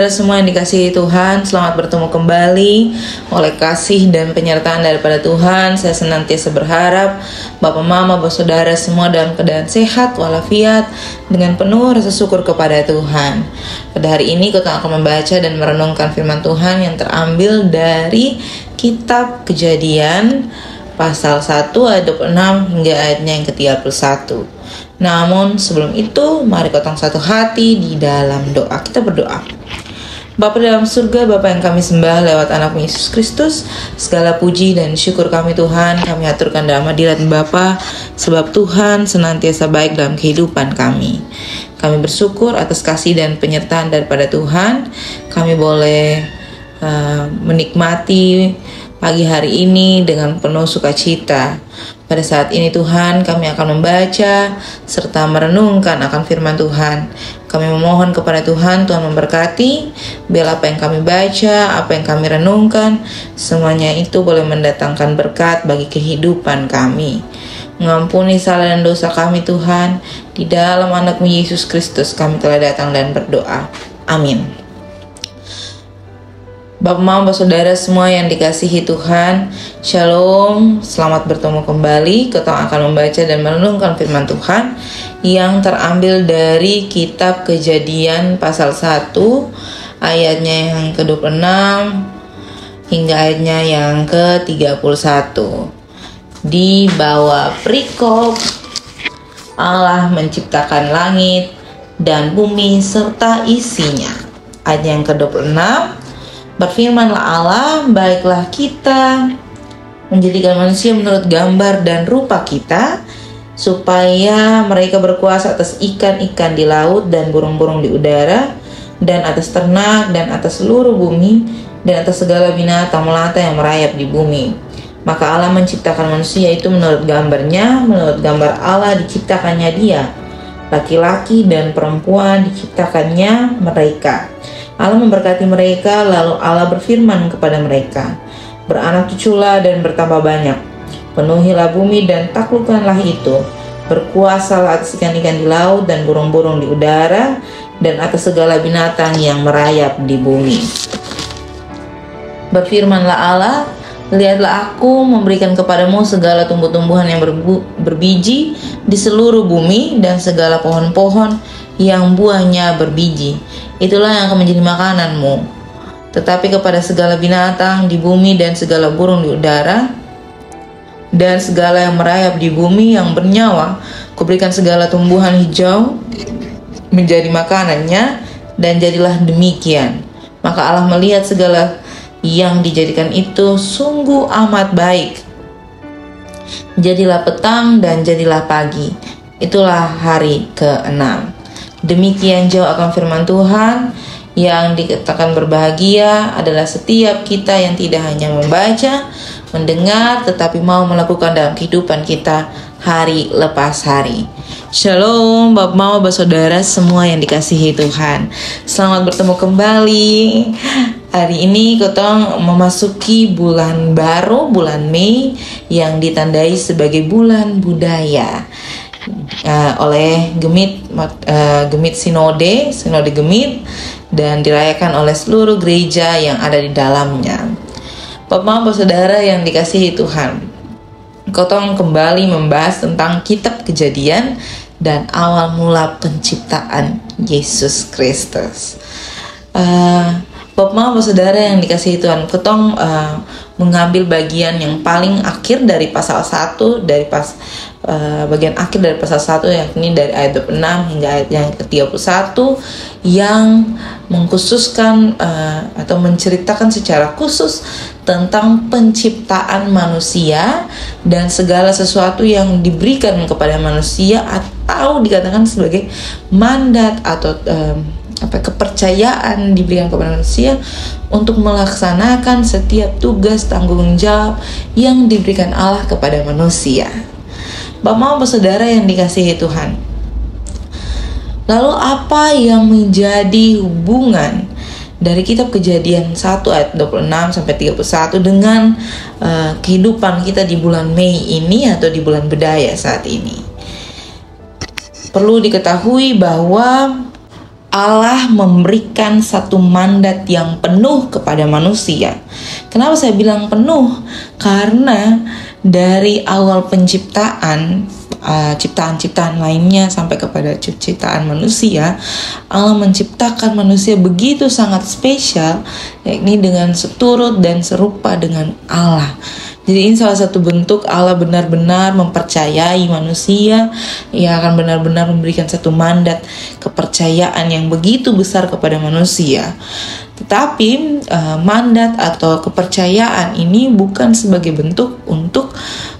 Semua yang dikasihi Tuhan, selamat bertemu kembali. Oleh kasih dan penyertaan daripada Tuhan, saya senantiasa berharap Bapak, Mama, Bapak, Saudara semua dalam keadaan sehat walafiat dengan penuh rasa syukur kepada Tuhan. Pada hari ini kita akan membaca dan merenungkan firman Tuhan yang terambil dari kitab Kejadian pasal 1 ayat 26 hingga ayatnya yang ke-31. Namun sebelum itu, mari kita satu hati di dalam doa. Kita berdoa. Bapa dalam surga, Bapa yang kami sembah lewat anak Yesus Kristus, segala puji dan syukur kami Tuhan, kami aturkan dalam hadirat Bapa, sebab Tuhan senantiasa baik dalam kehidupan kami. Kami bersyukur atas kasih dan penyertaan daripada Tuhan. Kami boleh menikmati pagi hari ini dengan penuh sukacita. Pada saat ini Tuhan, kami akan membaca serta merenungkan akan firman Tuhan. Kami memohon kepada Tuhan, Tuhan memberkati, biar apa yang kami baca, apa yang kami renungkan, semuanya itu boleh mendatangkan berkat bagi kehidupan kami. Mengampuni salah dan dosa kami Tuhan, di dalam anak-Mu Yesus Kristus kami telah datang dan berdoa. Amin. Bapak, Mama, Saudara semua yang dikasihi Tuhan, Shalom, selamat bertemu kembali. Kita akan membaca dan merenungkan firman Tuhan yang terambil dari kitab Kejadian pasal 1 ayatnya yang ke-26 hingga ayatnya yang ke-31. Di bawah perikop Allah menciptakan langit dan bumi serta isinya. Ayat yang ke-26, berfirmanlah Allah, baiklah kita menjadikan manusia menurut gambar dan rupa kita, supaya mereka berkuasa atas ikan-ikan di laut dan burung-burung di udara, dan atas ternak, dan atas seluruh bumi, dan atas segala binatang melata yang merayap di bumi. Maka Allah menciptakan manusia itu menurut gambarnya, menurut gambar Allah diciptakannya dia. Laki-laki dan perempuan diciptakannya mereka. Allah memberkati mereka, lalu Allah berfirman kepada mereka, beranak cuculah dan bertambah banyak, penuhilah bumi dan taklukkanlah itu, berkuasalah atas ikan-ikan di laut dan burung-burung di udara, dan atas segala binatang yang merayap di bumi. Berfirmanlah Allah, lihatlah aku memberikan kepadamu segala tumbuh-tumbuhan yang berbiji di seluruh bumi, dan segala pohon-pohon yang buahnya berbiji. Itulah yang akan menjadi makananmu. Tetapi kepada segala binatang di bumi dan segala burung di udara dan segala yang merayap di bumi yang bernyawa, kuberikan segala tumbuhan hijau menjadi makanannya, dan jadilah demikian. Maka Allah melihat segala yang dijadikan itu sungguh amat baik. Jadilah petang dan jadilah pagi. Itulah hari ke-6. Demikian jauh akan firman Tuhan. Yang dikatakan berbahagia adalah setiap kita yang tidak hanya membaca, mendengar, tetapi mau melakukan dalam kehidupan kita hari lepas hari. Shalom Bapak, Mama, Bapak, Saudara semua yang dikasihi Tuhan. Selamat bertemu kembali. Hari ini kita memasuki bulan baru, bulan Mei, yang ditandai sebagai bulan budaya oleh Gemit Sinode Gemit, dan dirayakan oleh seluruh gereja yang ada di dalamnya. Bapak, Mama, Saudara yang dikasihi Tuhan, kita kembali membahas tentang kitab Kejadian dan awal mula penciptaan Yesus Kristus. Bapak, Mama, Saudara yang dikasihi Tuhan, kita mengambil bagian yang paling akhir dari pasal 1, bagian akhir dari pasal 1, yakni dari ayat 26 hingga ayat yang ke-31, yang mengkhususkan atau menceritakan secara khusus tentang penciptaan manusia dan segala sesuatu yang diberikan kepada manusia, atau dikatakan sebagai mandat atau kepercayaan diberikan kepada manusia untuk melaksanakan setiap tugas tanggung jawab yang diberikan Allah kepada manusia. Bapak, Mama, Saudara yang dikasihi Tuhan, lalu apa yang menjadi hubungan dari kitab Kejadian 1 ayat 26 sampai 31 dengan kehidupan kita di bulan Mei ini atau di bulan budaya saat ini? Perlu diketahui bahwa Allah memberikan satu mandat yang penuh kepada manusia. Kenapa saya bilang penuh? Karena dari awal penciptaan, ciptaan-ciptaan lainnya sampai kepada ciptaan manusia, Allah menciptakan manusia begitu sangat spesial, yakni dengan seturut dan serupa dengan Allah. Jadi ini salah satu bentuk Allah benar-benar mempercayai manusia. Ia akan benar-benar memberikan satu mandat kepercayaan yang begitu besar kepada manusia. Tetapi mandat atau kepercayaan ini bukan sebagai bentuk untuk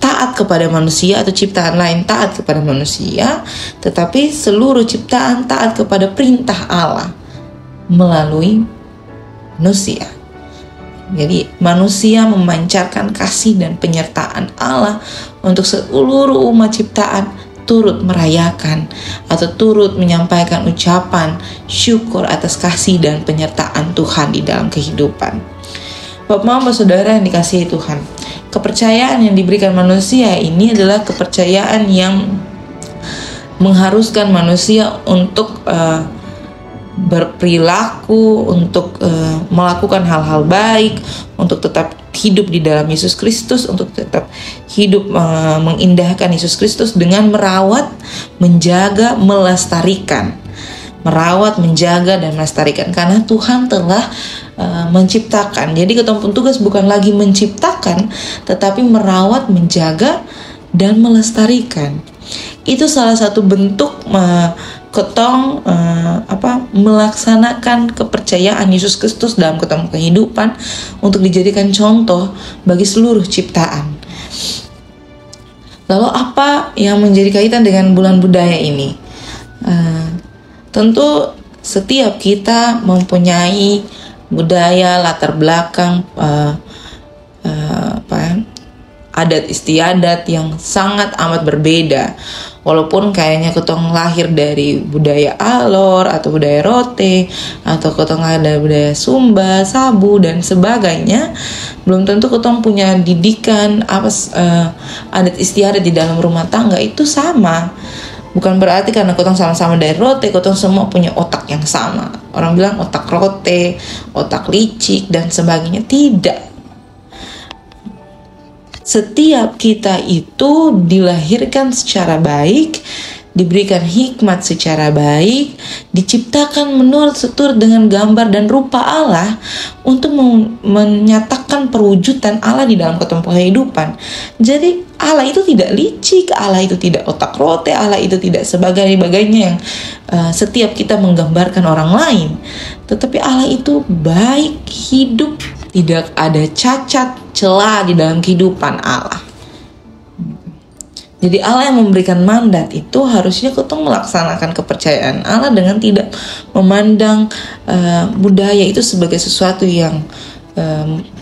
taat kepada manusia atau ciptaan lain taat kepada manusia, tetapi seluruh ciptaan taat kepada perintah Allah melalui manusia. Jadi manusia memancarkan kasih dan penyertaan Allah untuk seluruh umat ciptaan turut merayakan atau turut menyampaikan ucapan syukur atas kasih dan penyertaan Tuhan di dalam kehidupan. Bapak, Mama, Saudara yang dikasihi Tuhan, kepercayaan yang diberikan manusia ini adalah kepercayaan yang mengharuskan manusia untuk berperilaku, untuk melakukan hal-hal baik, untuk tetap hidup di dalam Yesus Kristus, untuk tetap hidup mengindahkan Yesus Kristus dengan merawat, menjaga, melestarikan. Merawat, menjaga, dan melestarikan. Karena Tuhan telah menciptakan. Jadi ketong pun tugas bukan lagi menciptakan, tetapi merawat, menjaga, dan melestarikan. Itu salah satu bentuk ketong melaksanakan kepercayaan Yesus Kristus dalam ketong kehidupan untuk dijadikan contoh bagi seluruh ciptaan. Lalu apa yang menjadi kaitan dengan bulan budaya ini? Tentu setiap kita mempunyai budaya, latar belakang, adat istiadat yang sangat amat berbeda. Walaupun kayaknya ketong lahir dari budaya Alor atau budaya Rote, atau ketong lahir dari budaya Sumba, Sabu, dan sebagainya, belum tentu ketong punya didikan adat istiadat di dalam rumah tangga itu sama. Bukan berarti karena ketong sama-sama dari Rote, ketong semua punya otak yang sama. Orang bilang otak Rote, otak licik, dan sebagainya. Tidak. Setiap kita itu dilahirkan secara baik, diberikan hikmat secara baik, diciptakan menurut seturut dengan gambar dan rupa Allah untuk menyatakan perwujudan Allah di dalam kehidupan. Jadi Allah itu tidak licik, Allah itu tidak otak rote, Allah itu tidak sebagainya yang setiap kita menggambarkan orang lain. Tetapi Allah itu baik, hidup, tidak ada cacat, celah di dalam kehidupan Allah. Jadi Allah yang memberikan mandat itu harusnya kita melaksanakan kepercayaan Allah dengan tidak memandang budaya itu sebagai sesuatu yang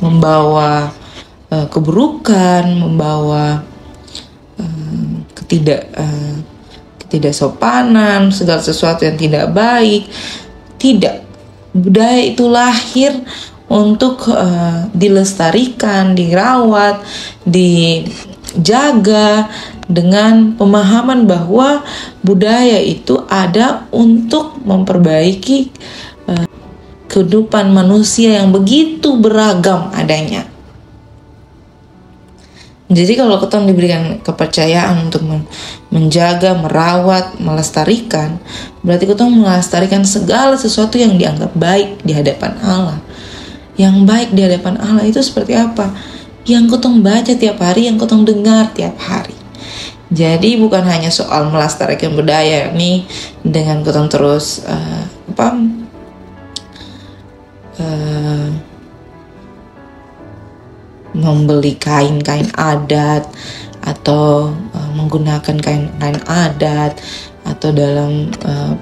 membawa keburukan, membawa ketidaksopanan, segala sesuatu yang tidak baik. Tidak. Budaya itu lahir untuk dilestarikan, dirawat, dijaga dengan pemahaman bahwa budaya itu ada untuk memperbaiki kehidupan manusia yang begitu beragam adanya. Jadi kalau kita diberikan kepercayaan untuk menjaga, merawat, melestarikan, berarti kita melestarikan segala sesuatu yang dianggap baik di hadapan Allah. Yang baik di hadapan Allah itu seperti apa? Yang kotong baca tiap hari, yang kotong dengar tiap hari. Jadi bukan hanya soal melestarikan budaya ini dengan kotong terus membeli kain-kain adat atau menggunakan kain-kain adat atau dalam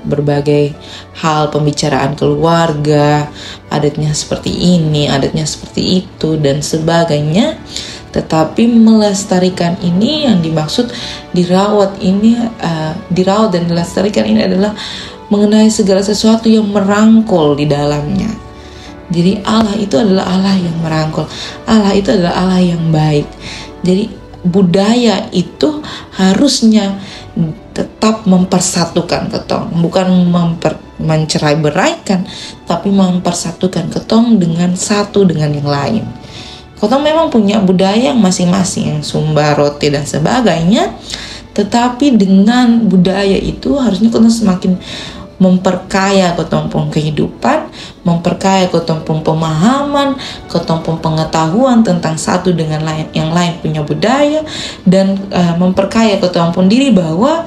berbagai hal pembicaraan keluarga, adatnya seperti ini, adatnya seperti itu, dan sebagainya. Tetapi melestarikan ini yang dimaksud dirawat dan dilestarikan ini adalah mengenai segala sesuatu yang merangkul di dalamnya. Jadi Allah itu adalah Allah yang merangkul, Allah itu adalah Allah yang baik. Jadi budaya itu harusnya tetap mempersatukan ketong, bukan mencerai-beraikan, tapi mempersatukan ketong dengan satu dengan yang lain. Ketong memang punya budaya yang masing-masing, yang Sumba, roti dan sebagainya, tetapi dengan budaya itu harusnya ketong semakin memperkaya ketong pun kehidupan, memperkaya ketong pun pemahaman, ketong pun pengetahuan tentang satu dengan yang lain punya budaya, dan memperkaya ketong pun diri bahwa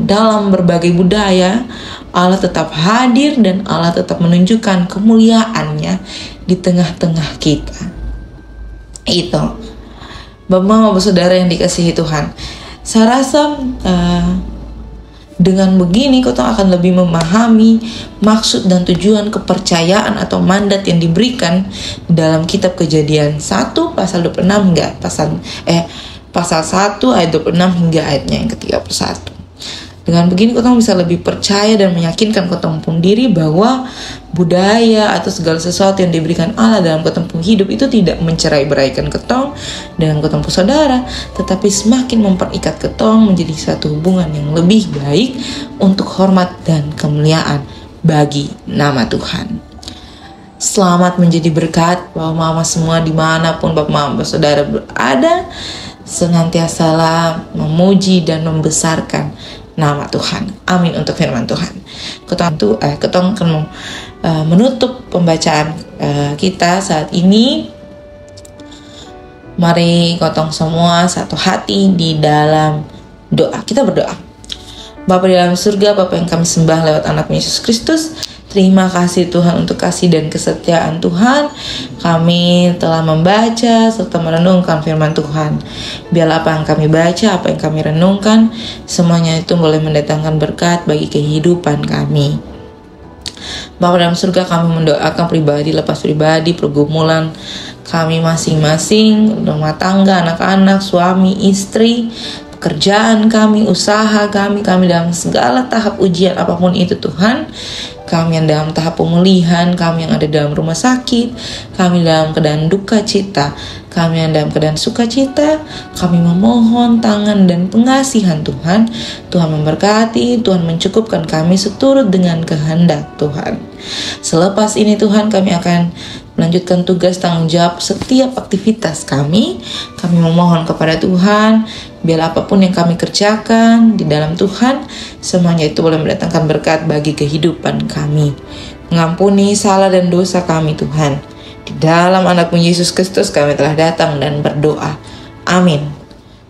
dalam berbagai budaya Allah tetap hadir dan Allah tetap menunjukkan kemuliaannya di tengah-tengah kita. Itu Bapak-Bapak saudara yang dikasihi Tuhan, saya rasa dengan begini kita akan lebih memahami maksud dan tujuan kepercayaan atau mandat yang diberikan dalam kitab Kejadian 1 pasal 26 hingga pasal 1 ayat 26 hingga ayatnya yang ke-31. Dengan begini ketong bisa lebih percaya dan meyakinkan ketong pun diri bahwa budaya atau segala sesuatu yang diberikan Allah dalam ketong pun hidup itu tidak mencerai-beraikan ketong dengan ketong pun saudara, tetapi semakin memperikat ketong menjadi satu hubungan yang lebih baik untuk hormat dan kemuliaan bagi nama Tuhan. Selamat menjadi berkat Bapak-Mama semua dimanapun Bapak-Mama saudara berada, senantiasalah memuji dan membesarkan nama Tuhan. Amin untuk firman Tuhan. Ketong akan menutup pembacaan kita saat ini. Mari ketong semua satu hati di dalam doa. Kita berdoa. Bapa di dalam surga, Bapa yang kami sembah lewat anak Yesus Kristus, terima kasih Tuhan untuk kasih dan kesetiaan Tuhan. Kami telah membaca serta merenungkan firman Tuhan. Biarlah apa yang kami baca, apa yang kami renungkan, semuanya itu boleh mendatangkan berkat bagi kehidupan kami. Bapa dalam surga, kami mendoakan pribadi lepas pribadi, pergumulan kami masing-masing, rumah tangga, anak-anak, suami, istri, pekerjaan kami, usaha kami dalam segala tahap ujian apapun itu Tuhan. Kami yang dalam tahap pemulihan, kami yang ada dalam rumah sakit, kami dalam keadaan duka cita, kami yang dalam keadaan sukacita, kami memohon tangan dan pengasihan Tuhan. Tuhan memberkati, Tuhan mencukupkan kami seturut dengan kehendak Tuhan. Selepas ini Tuhan, kami akan melanjutkan tugas tanggung jawab setiap aktivitas kami. Kami memohon kepada Tuhan, biar apapun yang kami kerjakan di dalam Tuhan, semuanya itu boleh mendatangkan berkat bagi kehidupan kami. Mengampuni salah dan dosa kami Tuhan. Di dalam anak-Mu Yesus Kristus kami telah datang dan berdoa. Amin.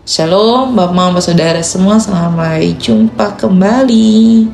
Shalom Bapak, Mama, Saudara semua, sampai jumpa kembali.